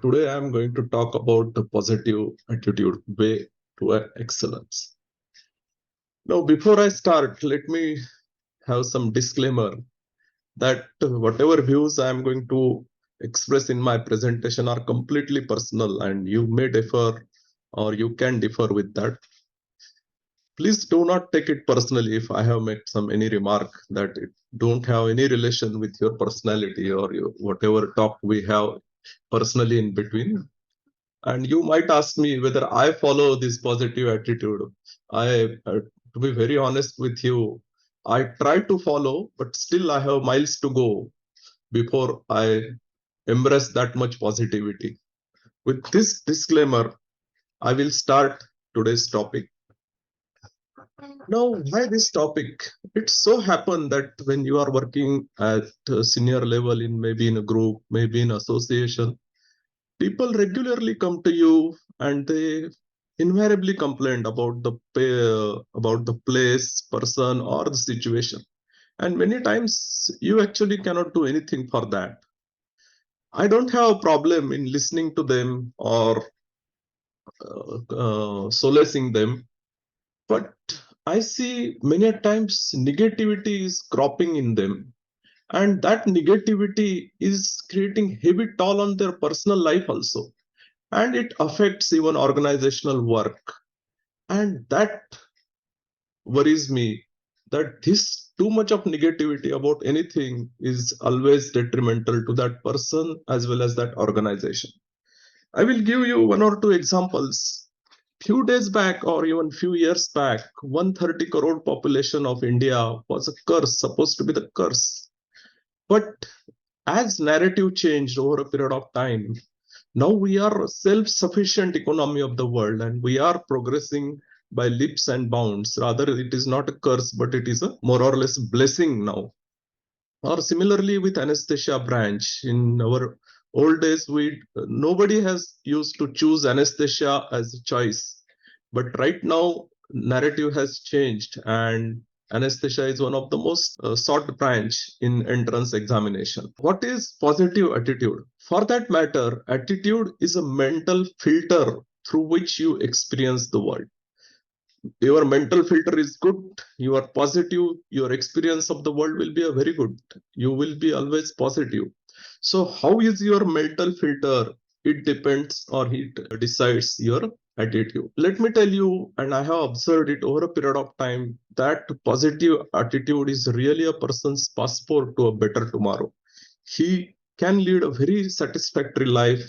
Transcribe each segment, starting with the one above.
Today I am going to talk about the positive attitude way to excellence. Now, before I start, let me have some disclaimer that whatever views I am going to express in my presentation are completely personal and you may differ or you can differ with that. Please do not take it personally if I have made any remark that it don't have any relation with your personality or whatever talk we have personally in between. And you might ask me whether I follow this positive attitude. To be very honest with you, I try to follow, but still I have miles to go before I embrace that much positivity. With this disclaimer, I will start today's topic. Now, why this topic? It so happened that when you are working at a senior level in maybe in a group, maybe in association, people regularly come to you and they invariably complain about the place, person, or the situation. And many times you actually cannot do anything for that. I don't have a problem in listening to them or solacing them, but I see many times negativity is cropping in them, and that negativity is creating heavy toll on their personal life also, and it affects even organizational work. And that worries me, that this too much of negativity about anything is always detrimental to that person as well as that organization. I will give you one or two examples. Few days back or even few years back, 130 crore population of India was a curse, supposed to be the curse. But as narrative changed over a period of time, now we are a self-sufficient economy of the world and we are progressing by leaps and bounds. Rather, it is not a curse, but it is a more or less blessing now. Or similarly with anesthesia branch, in our old days, nobody has used to choose anesthesia as a choice. But right now, narrative has changed and anesthesia is one of the most sought branch in entrance examination. What is positive attitude? For that matter, attitude is a mental filter through which you experience the world. Your mental filter is good, you are positive, your experience of the world will be a very good. You will be always positive. So how is your mental filter? It depends or it decides your attitude. Let me tell you, and I have observed it over a period of time, that positive attitude is really a person's passport to a better tomorrow. He can lead a very satisfactory life,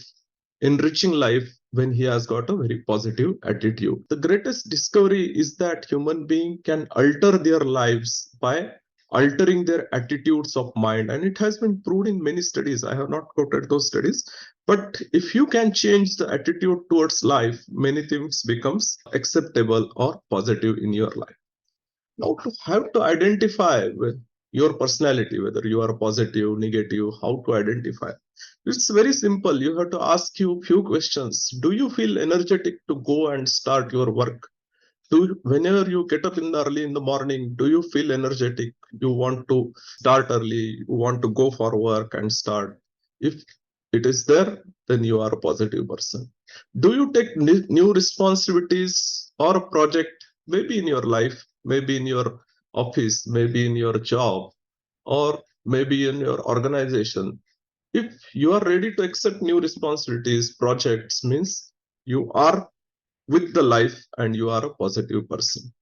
enriching life, when he has got a very positive attitude. The greatest discovery is that human being can alter their lives by altering their attitudes of mind, and it has been proved in many studies. I have not quoted those studies, but if you can change the attitude towards life, many things becomes acceptable or positive in your life. Now, to have to identify with your personality, whether you are positive, negative, how to identify. It's very simple. You have to ask you few questions. Do you feel energetic to go and start your work? Whenever you get up in the early in the morning, do you feel energetic? You want to start early, you want to go for work and start. If it is there, then you are a positive person. Do you take new responsibilities or a project, maybe in your life, maybe in your office, maybe in your job, or maybe in your organization? If you are ready to accept new responsibilities, projects, means you are with the life and you are a positive person.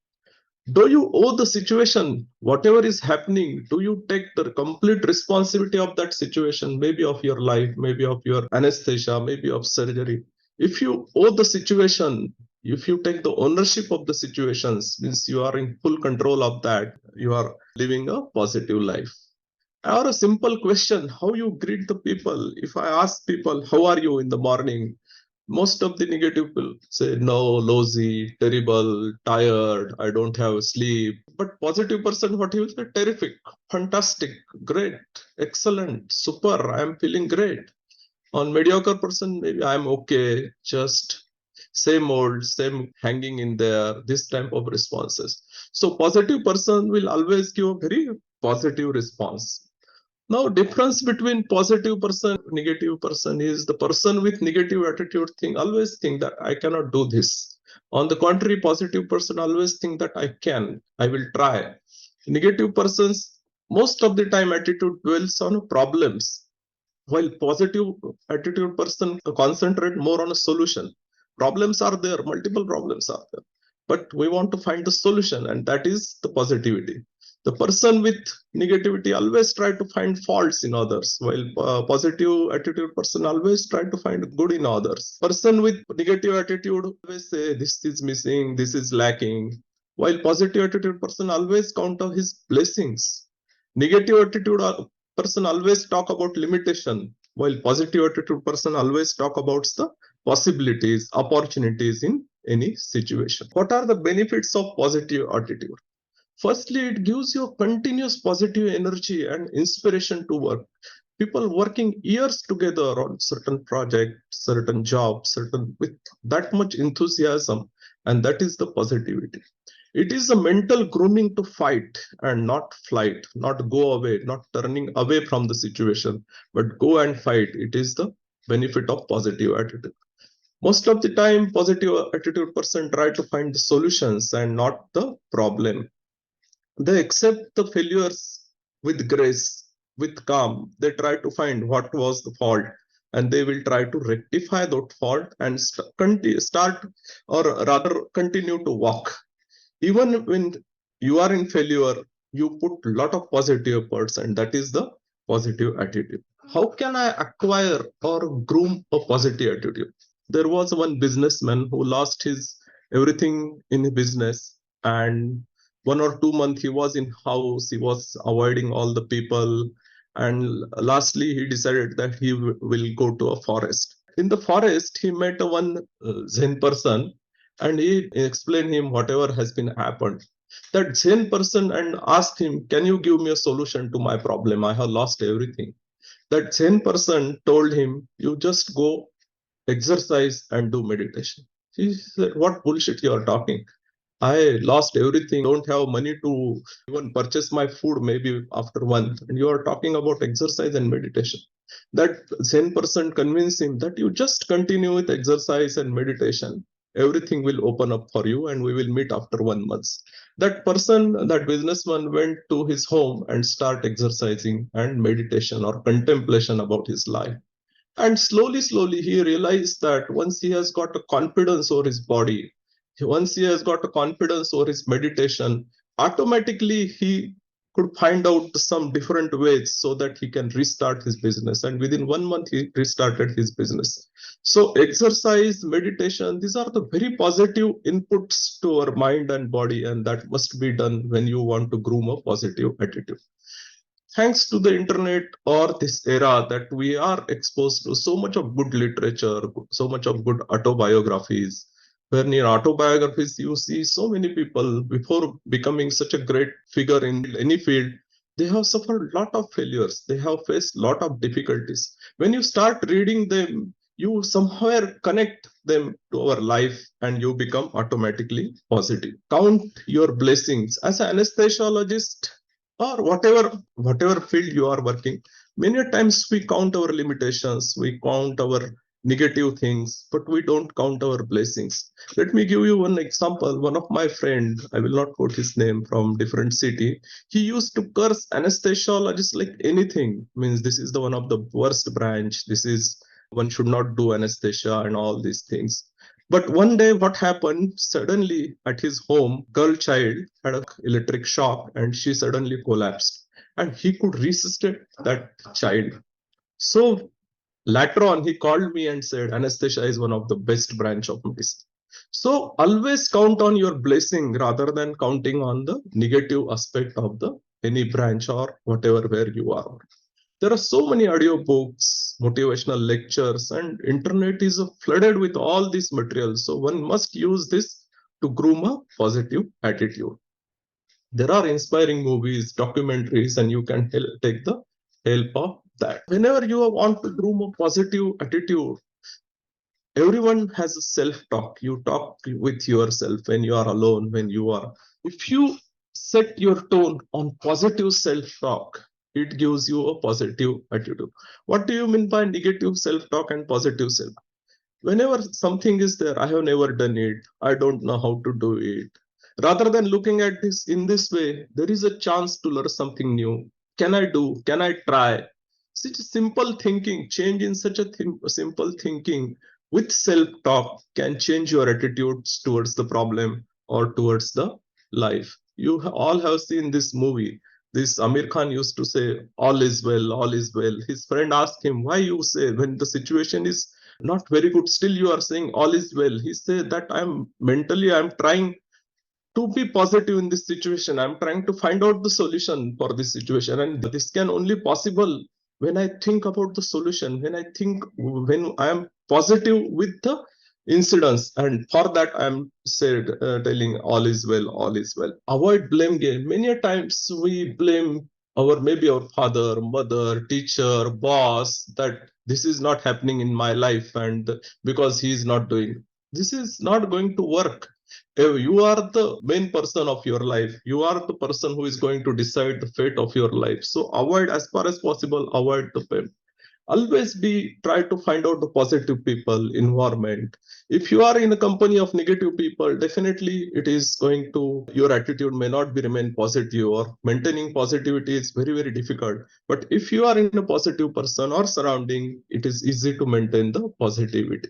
Do you owe the situation, whatever is happening, do you take the complete responsibility of that situation, maybe of your life, maybe of your anesthesia, maybe of surgery? If you owe the situation, if you take the ownership of the situations, means you are in full control of that, you are living a positive life. Or a simple question, how you greet the people. If I ask people, how are you in the morning? Most of the negative people say, no, lousy, terrible, tired, I don't have sleep. But positive person, what he will say? Terrific, fantastic, great, excellent, super, I am feeling great. On mediocre person, maybe I'm okay, just same old, same hanging in there, this type of responses. So positive person will always give a very positive response. Now, difference between positive person, negative person is the person with negative attitude always think that I cannot do this. On the contrary, positive person always think that I can, I will try. Negative persons, most of the time attitude dwells on problems, while positive attitude person concentrate more on a solution. Problems are there, multiple problems are there, but we want to find the solution, and that is the positivity. The person with negativity always try to find faults in others, while positive attitude person always try to find good in others. Person with negative attitude always say this is missing, this is lacking, while positive attitude person always count on his blessings. Negative attitude person always talk about limitation, while positive attitude person always talk about the possibilities, opportunities in any situation. What are the benefits of positive attitude? Firstly, it gives you continuous positive energy and inspiration to work. People working years together on certain project, certain job, certain with that much enthusiasm, and that is the positivity. It is a mental grooming to fight and not flight, not go away, not turning away from the situation, but go and fight. It is the benefit of positive attitude. Most of the time, positive attitude person try to find the solutions and not the problem. They accept the failures with grace, with calm. They try to find what was the fault, and they will try to rectify that fault and start, or rather continue to walk. Even when you are in failure, you put a lot of positive efforts, and that is the positive attitude. How can I acquire or groom a positive attitude? There was one businessman who lost his everything in his business, and 1 or 2 months he was in house, he was avoiding all the people, and lastly he decided that he will go to a forest. In the forest he met one Zen person, and he explained him whatever has been happened. That Zen person and asked him, can you give me a solution to my problem? I have lost everything. That Zen person told him, you just go exercise and do meditation. He said, what bullshit you are talking? I lost everything, don't have money to even purchase my food maybe after 1 month. And you are talking about exercise and meditation. That Zen person convinced him that you just continue with exercise and meditation. Everything will open up for you and we will meet after 1 month. That person, that businessman went to his home and start exercising and meditation or contemplation about his life. And slowly, slowly, he realized that once he has got a confidence over his body, once he has got a confidence over his meditation, automatically he could find out some different ways so that he can restart his business. And within 1 month, he restarted his business. So, exercise, meditation, these are the very positive inputs to our mind and body, and that must be done when you want to groom a positive attitude. Thanks to the internet or this era that we are exposed to so much of good literature, so much of good autobiographies, where in autobiographies you see so many people before becoming such a great figure in any field, they have suffered a lot of failures, they have faced a lot of difficulties. When you start reading them, you somewhere connect them to our life and you become automatically positive. Count your blessings. As an anesthesiologist, or whatever field you are working, many times we count our limitations, we count our negative things, but we don't count our blessings. Let me give you one example. One of my friend, I will not quote his name, from different city, he used to curse anesthesiologists like anything. Means this is the one of the worst branch, this is, one should not do anesthesia and all these things. But one day, what happened? Suddenly, at his home, girl child had an electric shock, and she suddenly collapsed. And he could resuscitate that child. So later on, he called me and said, "Anesthesia is one of the best branch of medicine." So always count on your blessing rather than counting on the negative aspect of the any branch or whatever where you are. There are so many audio books, motivational lectures, and internet is flooded with all these materials. So one must use this to groom a positive attitude. There are inspiring movies, documentaries, and you can take the help of that. Whenever you want to groom a positive attitude, everyone has a self-talk. You talk with yourself when you are alone, when you are. If you set your tone on positive self-talk, it gives you a positive attitude. What do you mean by negative self-talk and positive self? Whenever something is there, I have never done it, I don't know how to do it. Rather than looking at this in this way, there is a chance to learn something new. Can I do? Can I try? Such simple thinking, change in such a simple thinking with self talk can change your attitudes towards the problem or towards the life. You all have seen this movie. This Amir Khan used to say, all is well, all is well. His friend asked him, why you say when the situation is not very good, still you are saying all is well? He said that I'm trying to be positive in this situation. I'm trying to find out the solution for this situation, and this can only possible when I think about the solution, when I am positive with the incidents, and for that I'm said telling all is well, all is well. Avoid blame game. Many a times we blame our, maybe our father, mother, teacher, boss, that this is not happening in my life, and because he is not doing, this is not going to work. You are the main person of your life, you are the person who is going to decide the fate of your life. So avoid, as far as possible, avoid the pain. Always be, try to find out the positive people, environment. If you are in a company of negative people, definitely it is going to, your attitude may not be remain positive, or maintaining positivity is very very difficult. But if you are in a positive person or surrounding, it is easy to maintain the positivity.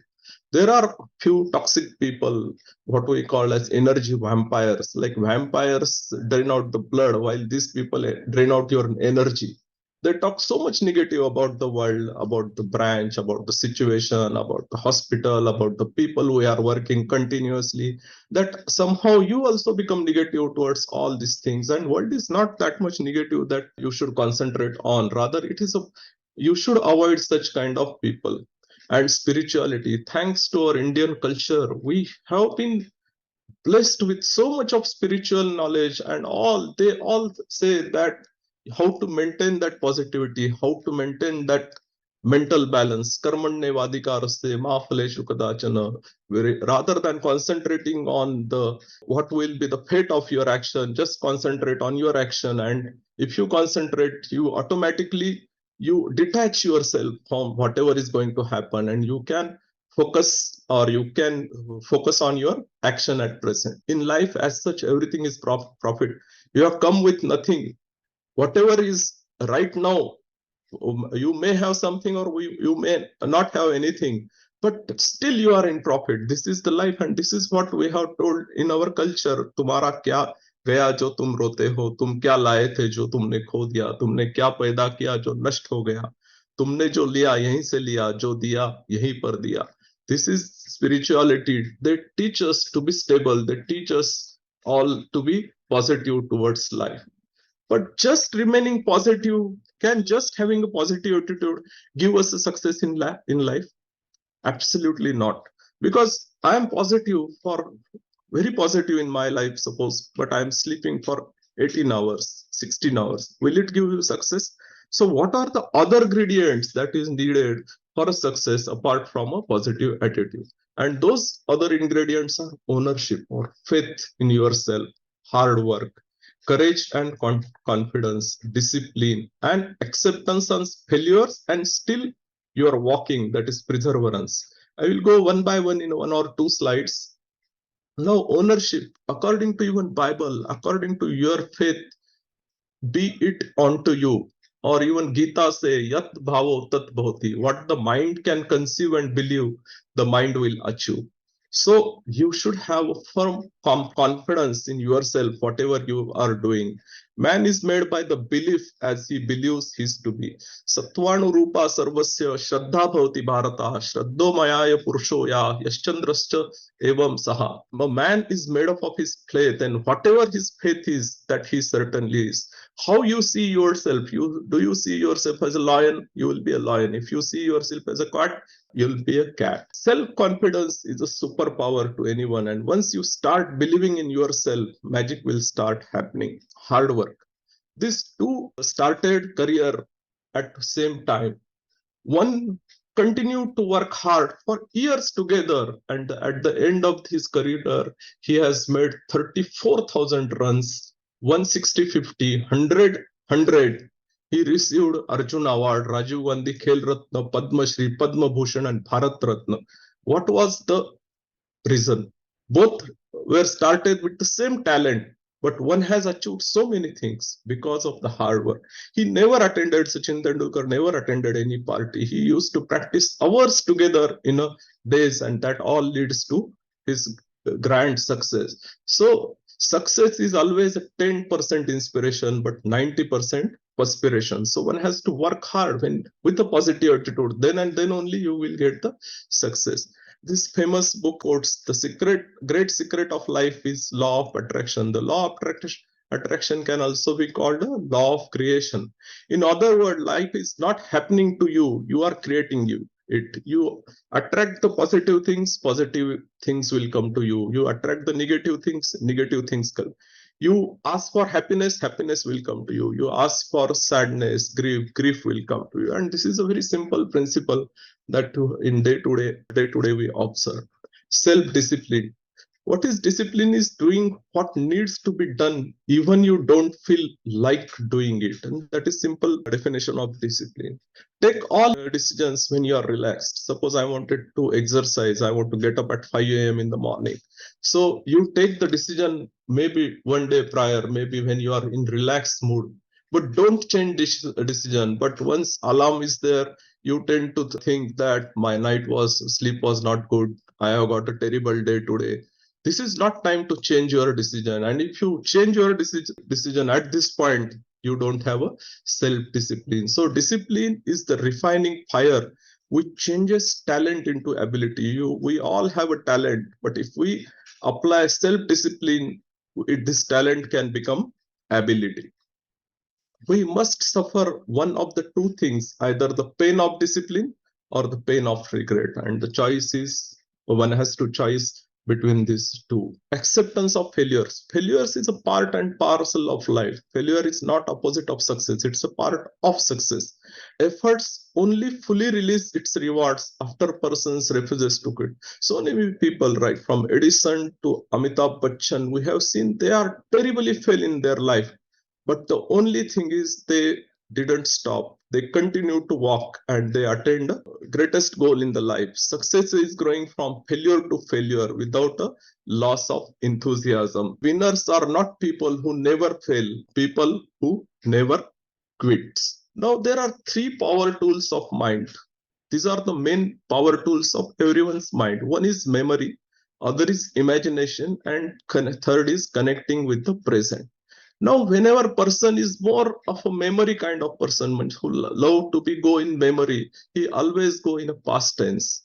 There are few toxic people, what we call as energy vampires. Like vampires drain out the blood, while these people drain out your energy. They talk so much negative about the world, about the branch, about the situation, about the hospital, about the people who are working continuously, that somehow you also become negative towards all these things. And world is not that much negative that you should concentrate on. Rather, it is a, you should avoid such kind of people. And spirituality, thanks to our Indian culture, we have been blessed with so much of spiritual knowledge, and all they all say that how to maintain that positivity, how to maintain that mental balance. Karmanne vadikaraste ma phaleshu kadachana. Rather than concentrating on the what will be the fate of your action, just concentrate on your action. And if you concentrate, you automatically, you detach yourself from whatever is going to happen, and you can focus, or you can focus on your action at present. In life as such, everything is profit. You have come with nothing. Whatever is right now, you may have something, or you may not have anything, but still you are in profit. This is the life, and this is what we have told in our culture. तुम्हारा क्या गया जो तुम रोते हो, तुम क्या लाए थे जो तुमने खो दिया, तुमने क्या पैदा किया जो नष्ट हो गया, तुमने जो लिया यहीं से लिया, जो दिया यहीं पर दिया. This is spirituality. They teach us to be stable, they teach us all to be positive towards life. But just remaining positive, can just having a positive attitude give us a success in life? Absolutely not. Because I am positive for, very positive in my life, suppose, but I am sleeping for 18 hours, 16 hours. Will it give you success? So, what are the other ingredients that is needed for a success apart from a positive attitude? And those other ingredients are ownership or faith in yourself, hard work, courage and confidence, discipline, and acceptance on failures, and still you are walking, that is perseverance. I will go one by one in one or two slides. Now, ownership, according to even Bible, according to your faith, be it unto you. Or even Gita say, Yat bhavo tat bhavati. What the mind can conceive and believe, the mind will achieve. So you should have a firm confidence in yourself, whatever you are doing. Man is made by the belief as he believes he is to be. Satvanu rupa sarvasya shraddha bhavati bharata shraddho mayaya purusho ya yaschandrascha evam saha. A man is made up of his faith, and whatever his faith is, that he certainly is. How you see yourself, do you see yourself as a lion? You will be a lion. If you see yourself as a cat, you'll be a cat. Self-confidence is a superpower to anyone, and once you start believing in yourself, magic will start happening. Hard work. These two started career at the same time. One continued to work hard for years together, and at the end of his career, he has made 34,000 runs, 160, 50, 100, 100. He received Arjun Award, Rajiv Gandhi Khel Ratna, Padma Shri, Padma Bhushan, and Bharat Ratna. What was the reason? Both were started with the same talent, but one has achieved so many things because of the hard work. He never attended, Sachin Tendulkar never attended any party. He used to practice hours together in a days, and that all leads to his grand success. So success is always a 10% inspiration, but 90% perspiration. So one has to work hard when with a positive attitude. Then and then only you will get the success. This famous book quotes the great secret of life is law of attraction. The law of attraction can also be called a law of creation. In other words, life is not happening to you, you are creating it. You attract the positive things will come to you. You attract the negative things come. You ask for happiness, happiness will come to you. You ask for sadness, grief will come to you. And this is a very simple principle that in day to day we observe. Self discipline. What is discipline is doing what needs to be done even you don't feel like doing it, and that is simple definition of discipline. Take all decisions when you are relaxed. Suppose I wanted to exercise, I want to get up at 5 a.m. in the morning. So you take the decision maybe one day prior, maybe when you are in relaxed mood, but don't change decision. But once alarm is there, you tend to think that my sleep was not good, I have got a terrible day today. This is not time to change your decision. And if you change your decision at this point, you don't have a self discipline. So discipline is the refining fire which changes talent into ability. We all have a talent, but if we apply self discipline, this talent can become ability. We must suffer one of the two things, either the pain of discipline or the pain of regret. And the choice is one has to choose between these two. Acceptance of failures. Failures is a part and parcel of life. Failure is not opposite of success, it's a part of success. Efforts only fully release its rewards after persons refuses to quit. So many people, right from Edison to Amitabh Bachchan, we have seen they are terribly fail in their life, but the only thing is they didn't stop. They continued to walk and they attained the greatest goal in the life. Success is growing from failure to failure without a loss of enthusiasm. Winners are not people who never fail, people who never quit. Now there are three power tools of mind. These are the main power tools of everyone's mind. One is memory, other is imagination, and third is connecting with the present. Now whenever person is more of a memory kind of person who love to be go in memory, he always go in a past tense.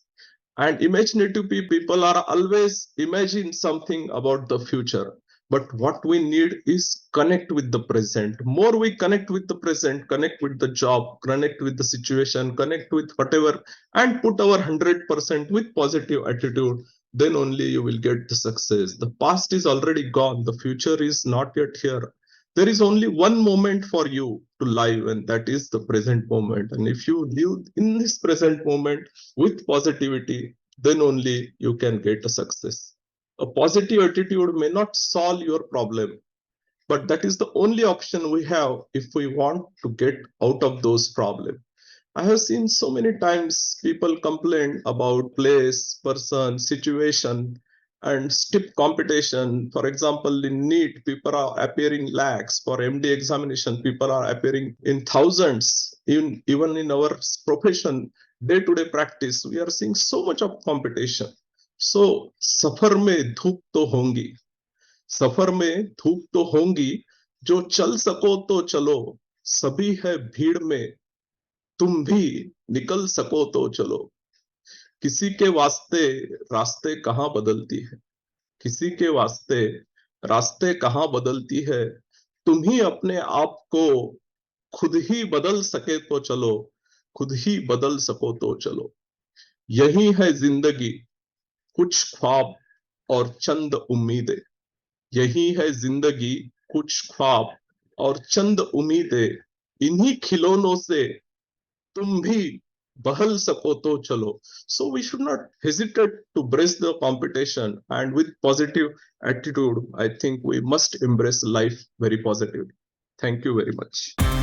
And imaginative people are always imagine something about the future. But what we need is connect with the present. More we connect with the present, connect with the job, connect with the situation, connect with whatever, and put our 100% with positive attitude, then only you will get the success. The past is already gone. The future is not yet here. There is only one moment for you to live, and that is the present moment. And if you live in this present moment with positivity, then only you can get a success. A positive attitude may not solve your problem, but that is the only option we have if we want to get out of those problems. I have seen so many times people complain about place, person, situation, and stiff competition. For example, in NEET, people are appearing lakhs. For MD examination, people are appearing in thousands. Even in our profession, day-to-day practice, we are seeing so much of competition. So, सफर में धूप तो होंगी, सफर में धूप तो होंगी, जो चल सको तो चलो, सभी है भीड़ में, तुम भी निकल सको तो चलो. किसी के वास्ते रास्ते कहाँ बदलती है, किसी के वास्ते रास्ते कहाँ बदलती है, तुम ही अपने आप को खुद ही बदल सके तो चलो, खुद ही बदल सको तो चलो. यही है जिंदगी, कुछ ख्वाब और चंद उम्मीदें. यही है जिंदगी, कुछ ख्वाब और चंद उम्मीदें. इन्हीं खिलौनों से तुम भी बहल सको तो चलो. So we should not hesitate to brace the competition, and with positive attitude, I think we must embrace life very positively. Thank you very much.